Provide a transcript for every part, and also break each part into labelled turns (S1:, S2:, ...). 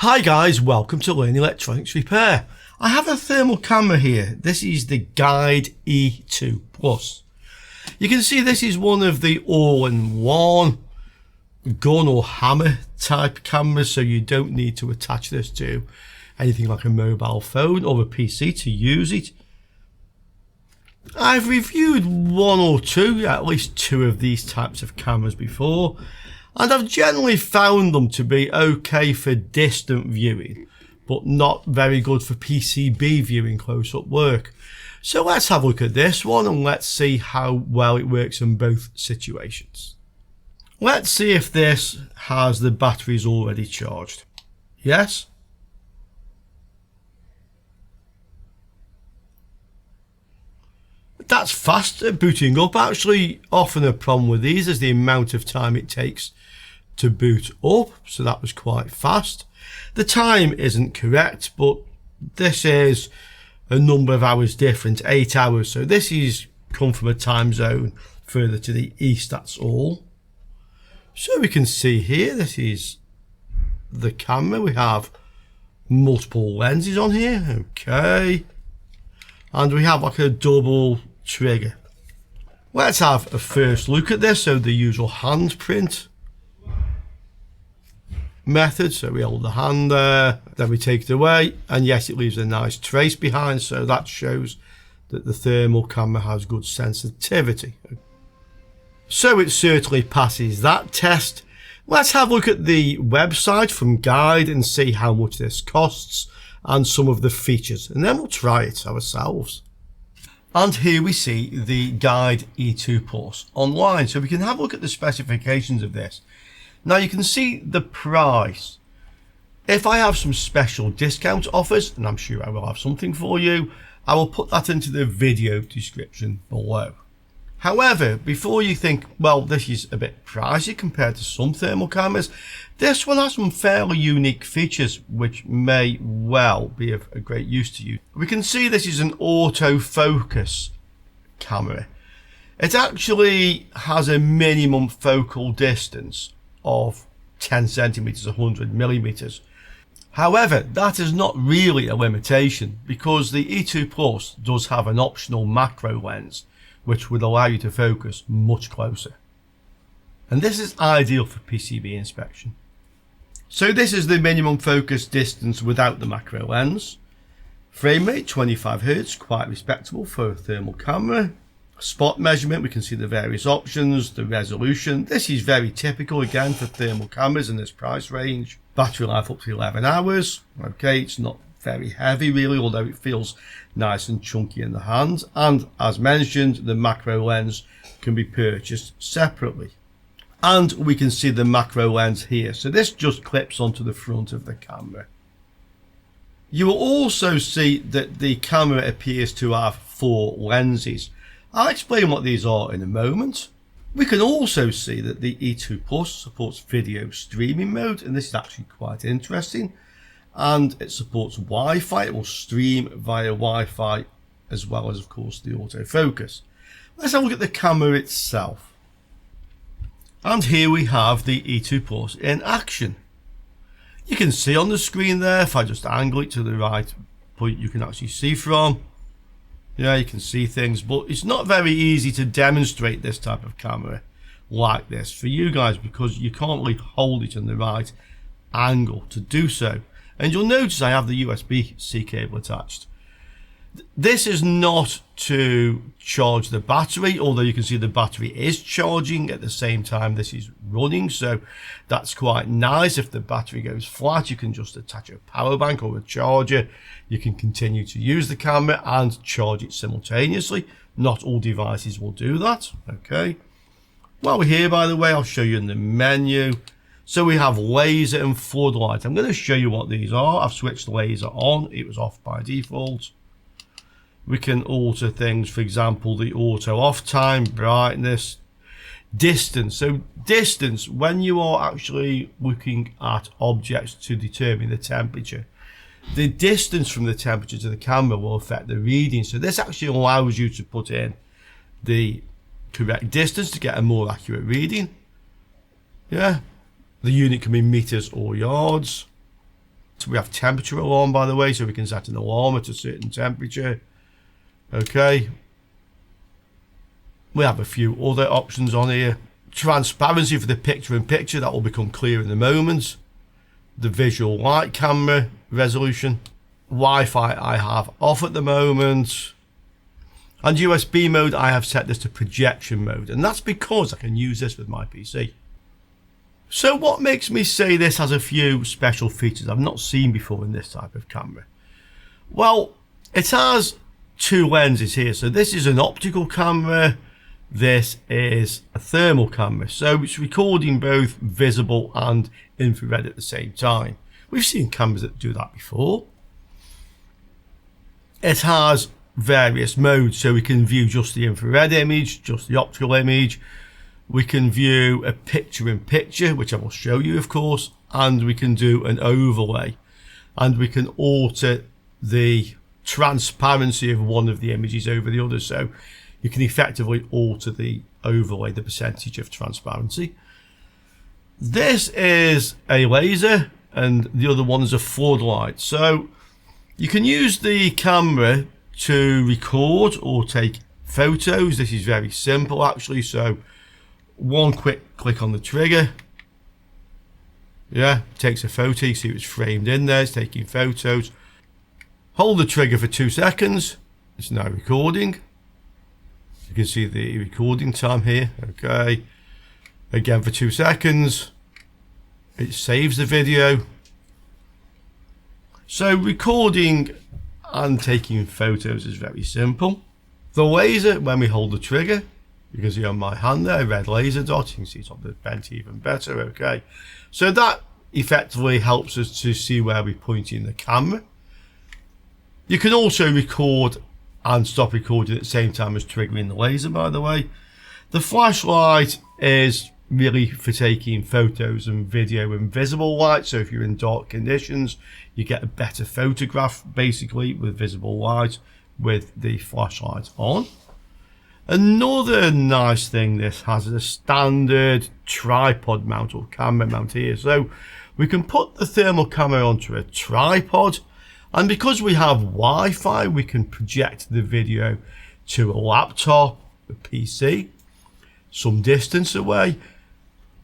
S1: Hi guys, welcome to Learn Electronics Repair. I have a thermal camera here. This is the Guide E2 Plus. You can see this is one of the all-in-one gun or hammer type cameras, so you don't need to attach this to anything like a mobile phone or a PC to use it. I've reviewed one or two, at least two of these types of cameras before, and I've generally found them to be okay for distant viewing, but not very good for PCB viewing close-up work. So let's have a look at this one and let's see how well it works in both situations. Let's see if this has the batteries already charged. Yes? That's fast at booting up. Actually, often a problem with these is the amount of time it takes to boot up, so that was quite fast. The time isn't correct, but this is a number of hours different, 8 hours, so this is come from a time zone further to the east, that's all. So we can see here, this is the camera. We have multiple lenses on here, okay, and we have like a double trigger. Let's have a first look at this. So the usual handprint method, so we hold the hand there, then we take it away, and yes, it leaves a nice trace behind, so that shows that the thermal camera has good sensitivity. So it certainly passes that test. Let's have a look at the website from Guide and see how much this costs and some of the features, and then we'll try it ourselves. And here we see the Guide E2 Plus online, so we can have a look at the specifications of this. Now you can see the price. If I have some special discount offers, and I'm sure I will have something for you, I will put that into the video description below. However, before you think, well, this is a bit pricey compared to some thermal cameras, this one has some fairly unique features which may well be of a great use to you. We can see this is an autofocus camera. It actually has a minimum focal distance of 10 centimeters, 100 millimeters. However, that is not really a limitation because the E2 Plus does have an optional macro lens which would allow you to focus much closer. And this is ideal for PCB inspection. So this is the minimum focus distance without the macro lens. Frame rate 25 Hz, quite respectable for a thermal camera. Spot measurement, we can see the various options, the resolution. This is very typical again for thermal cameras in this price range. Battery life up to 11 hours. Okay, it's not very heavy really, although it feels nice and chunky in the hand. And as mentioned, the macro lens can be purchased separately. And we can see the macro lens here. So this just clips onto the front of the camera. You will also see that the camera appears to have 4 lenses. I'll explain what these are in a moment. We can also see that the E2 Plus supports video streaming mode, and this is actually quite interesting. And it supports Wi-Fi. It will stream via Wi-Fi as well as, of course, the autofocus. Let's have a look at the camera itself. And here we have the E2 Plus in action. You can see on the screen there, if I just angle it to the right point you can actually see from. Yeah, you can see things, but it's not very easy to demonstrate this type of camera like this for you guys because you can't really hold it in the right angle to do so. And you'll notice I have the USB-C cable attached. This is not to charge the battery, although you can see the battery is charging at the same time this is running, so that's quite nice. If the battery goes flat, you can just attach a power bank or a charger. You can continue to use the camera and charge it simultaneously. Not all devices will do that. Okay. While we're here, by the way, I'll show you in the menu. So we have laser and floodlight. I'm going to show you what these are. I've switched the laser on. It was off by default. We can alter things, for example, the auto off time, brightness, distance. So distance, when you are actually looking at objects to determine the temperature, the distance from the temperature to the camera will affect the reading. So this actually allows you to put in the correct distance to get a more accurate reading. Yeah, the unit can be meters or yards. So we have temperature alarm, by the way, so we can set an alarm at a certain temperature. Okay. We have a few other options on here. Transparency for the picture-in-picture, that will become clear in a moment. The visual light camera resolution. Wi-Fi I have off at the moment. And USB mode, I have set this to projection mode. And that's because I can use this with my PC. So what makes me say this has a few special features I've not seen before in this type of camera? Well, it has two lenses here. So this is an optical camera. This is a thermal camera. So it's recording both visible and infrared at the same time. We've seen cameras that do that before. It has various modes, so we can view just the infrared image, just the optical image. We can view a picture-in-picture, which I will show you, of course, and we can do an overlay. And we can alter the transparency of one of the images over the other. So you can effectively alter the overlay, the percentage of transparency. This is a laser, and the other one is a floodlight. So you can use the camera to record or take photos. This is very simple, actually. So one quick click on the trigger, yeah, takes a photo. You see it's framed in there, it's taking photos. Hold the trigger for 2 seconds, it's now recording. You can see the recording time here. Okay, again for 2 seconds, it saves the video. So recording and taking photos is very simple. The laser, when we hold the trigger, you can see on my hand there, a red laser dot. You can see it's on the bent even better. Okay, so that effectively helps us to see where we're pointing the camera. You can also record and stop recording at the same time as triggering the laser, by the way. The flashlight is really for taking photos and video in visible light. So if you're in dark conditions, you get a better photograph basically with visible light with the flashlight on. Another nice thing this has is a standard tripod mount or camera mount here. So we can put the thermal camera onto a tripod, and because we have Wi-Fi, we can project the video to a laptop, a PC, some distance away.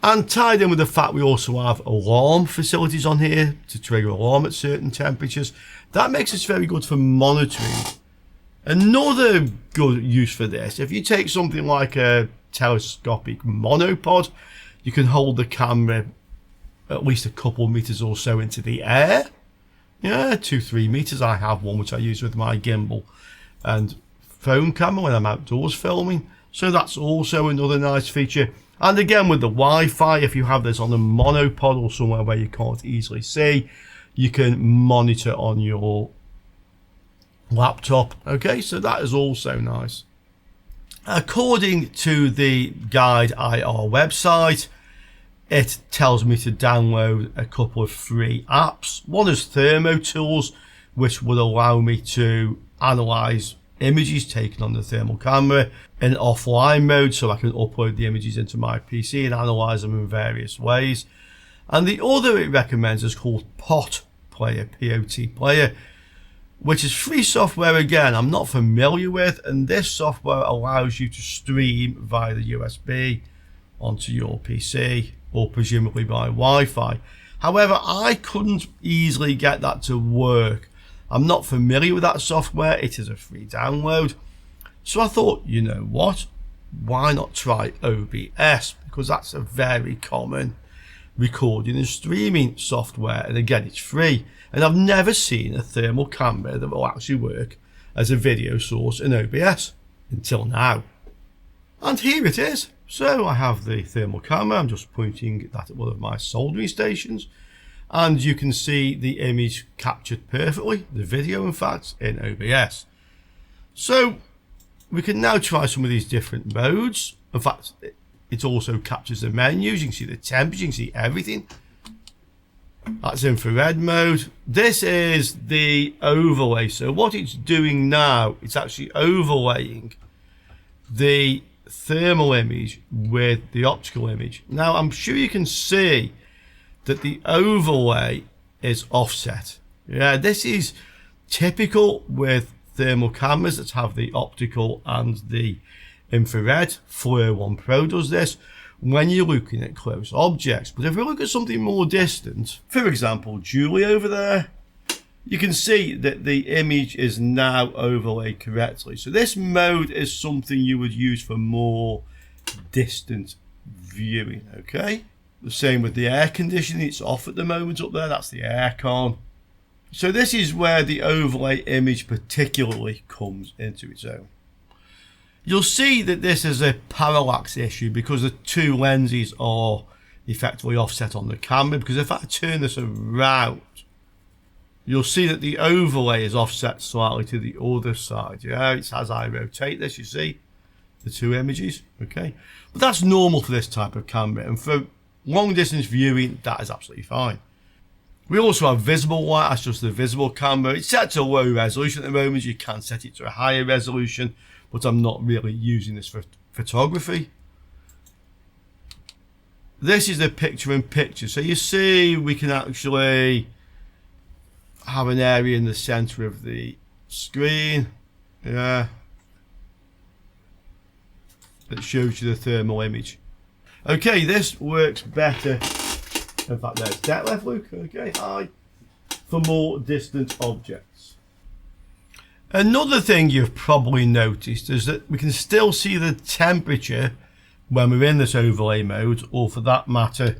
S1: And tied in with the fact we also have alarm facilities on here to trigger alarm at certain temperatures. That makes this very good for monitoring. Another good use for this, if you take something like a telescopic monopod, you can hold the camera at least a couple meters or so into the air. Yeah, 2-3 meters. I have one which I use with my gimbal and phone camera when I'm outdoors filming. So that's also another nice feature. And again, with the Wi-Fi, if you have this on a monopod or somewhere where you can't easily see, you can monitor on your laptop. Okay, so that is also nice. According to the Guide IR website, it tells me to download a couple of free apps. One is Thermo Tools, which would allow me to analyze images taken on the thermal camera in offline mode, so I can upload the images into my PC and analyze them in various ways. And the other it recommends is called POT Player, POT Player, which is free software. Again, I'm not familiar with, and this software allows you to stream via the USB onto your PC or presumably by Wi-Fi. However, I couldn't easily get that to work. I'm not familiar with that software. It is a free download. So I thought, you know what? Why not try OBS? Because that's a very common recording and streaming software. And again, it's free. And I've never seen a thermal camera that will actually work as a video source in OBS until now. And here it is. So I have the thermal camera. I'm just pointing that at one of my soldering stations. And you can see the image captured perfectly, the video in fact, in OBS. So we can now try some of these different modes. In fact, it also captures the menus. You can see the temperature, you can see everything. That's infrared mode. This is the overlay. So what it's doing now, it's actually overlaying the thermal image with the optical image. Now I'm sure you can see that the overlay is offset. Yeah, this is typical with thermal cameras that have the optical and the infrared. FLIR 1 Pro does this when you're looking at close objects. But if we look at something more distant, for example, Julie over there, you can see that the image is now overlaid correctly. So this mode is something you would use for more distant viewing, okay? The same with the air conditioning, it's off at the moment up there, that's the aircon. So this is where the overlay image particularly comes into its own. You'll see that this is a parallax issue because the two lenses are effectively offset on the camera, because if I turn this around, you'll see that the overlay is offset slightly to the other side. Yeah, it's as I rotate this, you see the two images, okay? But that's normal for this type of camera, and for long distance viewing, that is absolutely fine. We also have visible light, that's just the visible camera. It's set to low resolution at the moment. You can set it to a higher resolution, but I'm not really using this for photography. This is the picture in picture. So you see we can actually have an area in the center of the screen, yeah, that shows you the thermal image. Okay, this works better. In fact, there's Detlef, Luke. Okay, hi. For more distant objects. Another thing you've probably noticed is that we can still see the temperature when we're in this overlay mode, or for that matter,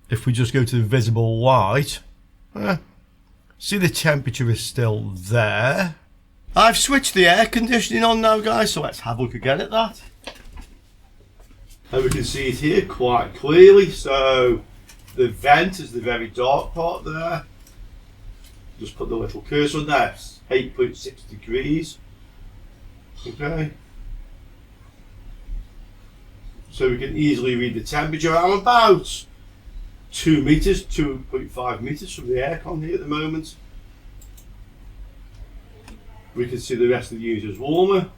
S1: if we just go to the visible light, see the temperature is still there. I've switched the air conditioning on now, guys, so let's have a look again at that. And we can see it here quite clearly. So the vent is the very dark part there. Just put the little cursor on there, 8.6 degrees. Okay. So we can easily read the temperature. I'm about 2 meters, 2.5 meters from the aircon here at the moment. We can see the rest of the unit is warmer.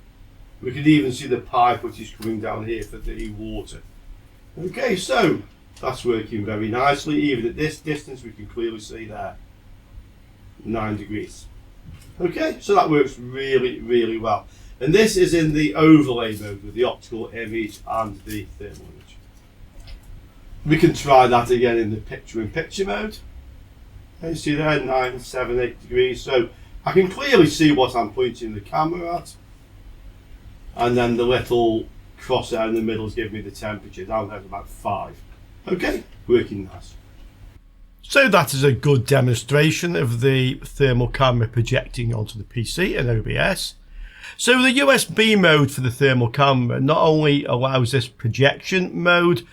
S1: We can even see the pipe which is coming down here for the water. Okay, so that's working very nicely. Even at this distance, we can clearly see there 9 degrees. Okay, so that works really, really well. And this is in the overlay mode with the optical image and the thermal image. We can try that again in the picture-in-picture mode. You see there, 9, 7, 8 degrees. So I can clearly see what I'm pointing the camera at. And then the little crosshair in the middle is giving me the temperature. Down there is about 5. Okay, working nice. So that is a good demonstration of the thermal camera projecting onto the PC in OBS. So the USB mode for the thermal camera not only allows this projection mode,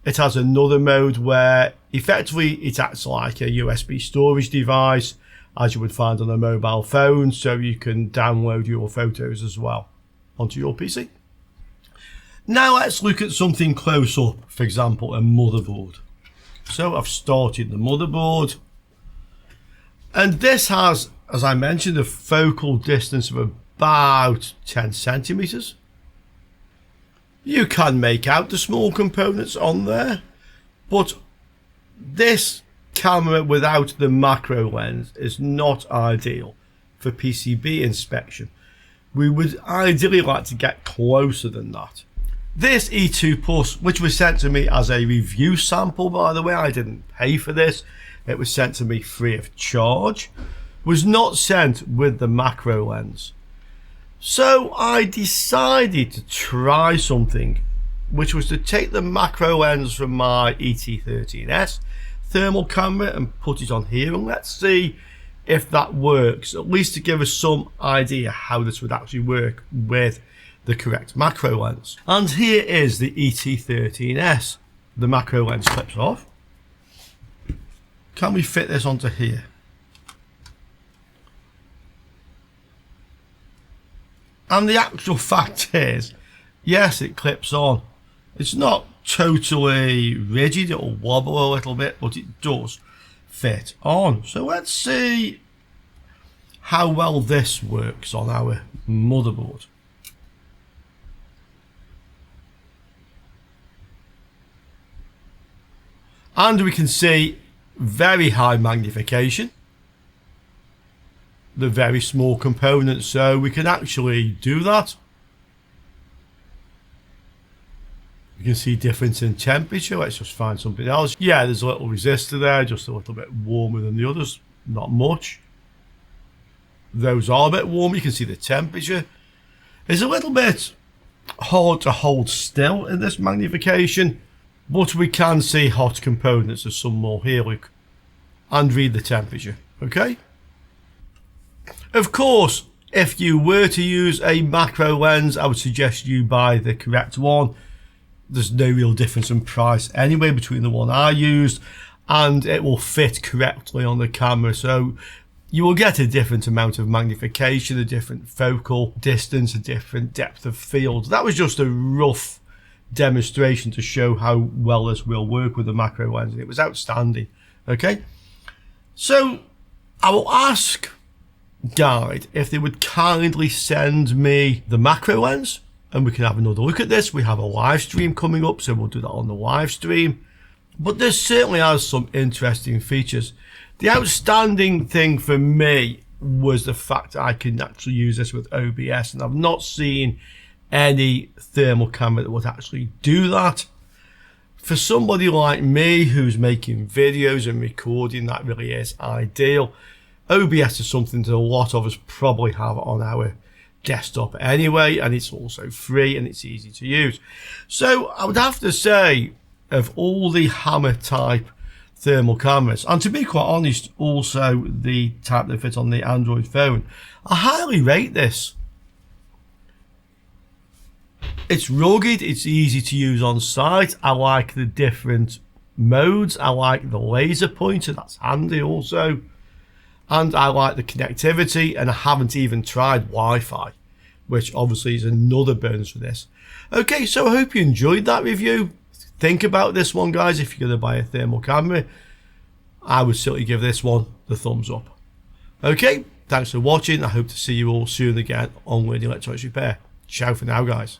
S1: it has another mode where effectively it acts like a USB storage device, as you would find on a mobile phone, so you can download your photos as well onto your PC. Now let's look at something close up, for example, a motherboard. So I've started the motherboard, and this has, as I mentioned, a focal distance of about 10 centimeters. You can make out the small components on there, but this camera without the macro lens is not ideal for PCB inspection. We would ideally like to get closer than that. This E2 Plus, which was sent to me as a review sample, by the way, I didn't pay for this, it was sent to me free of charge, was not sent with the macro lens. So I decided to try something, which was to take the macro lens from my ET13S thermal camera and put it on here, and let's see if that works, at least to give us some idea how this would actually work with the correct macro lens. And here is the ET13S. The macro lens clips off. Can we fit this onto here? And the actual fact is, yes, it clips on. It's not totally rigid, it'll wobble a little bit, but it does fit on. So let's see how well this works on our motherboard. And we can see very high magnification, the very small components, so we can actually do that. You can see difference in temperature. Let's just find something else. Yeah, there's a little resistor there, just a little bit warmer than the others, not much. Those are a bit warm. You can see the temperature. It's a little bit hard to hold still in this magnification, but we can see hot components. There's some more here, look, and read the temperature. Okay. Of course, if you were to use a macro lens, I would suggest you buy the correct one. There's no real difference in price anyway between the one I used, and it will fit correctly on the camera, so you will get a different amount of magnification, a different focal distance, a different depth of field. That was just a rough demonstration to show how well this will work with the macro lens, and it was outstanding. Okay, so I will ask Guide if they would kindly send me the macro lens and we can have another look at this. We have a live stream coming up, so we'll do that on the live stream. But this certainly has some interesting features. The outstanding thing for me was the fact that I can actually use this with OBS, and I've not seen any thermal camera that would actually do that. For somebody like me who's making videos and recording, that really is ideal. OBS is something that a lot of us probably have on our desktop anyway, and it's also free and it's easy to use. So I would have to say, of all the hammer type thermal cameras, and to be quite honest, also the type that fit on the Android phone, I highly rate this. It's rugged, it's easy to use on site. I like the different modes. I like the laser pointer, that's handy also. And I like the connectivity, and I haven't even tried Wi-Fi, which obviously is another bonus for this. Okay, so I hope you enjoyed that review. Think about this one, guys. If you're going to buy a thermal camera, I would certainly give this one the thumbs up. Okay, thanks for watching. I hope to see you all soon again on Learning Electronics Repair. Ciao for now, guys.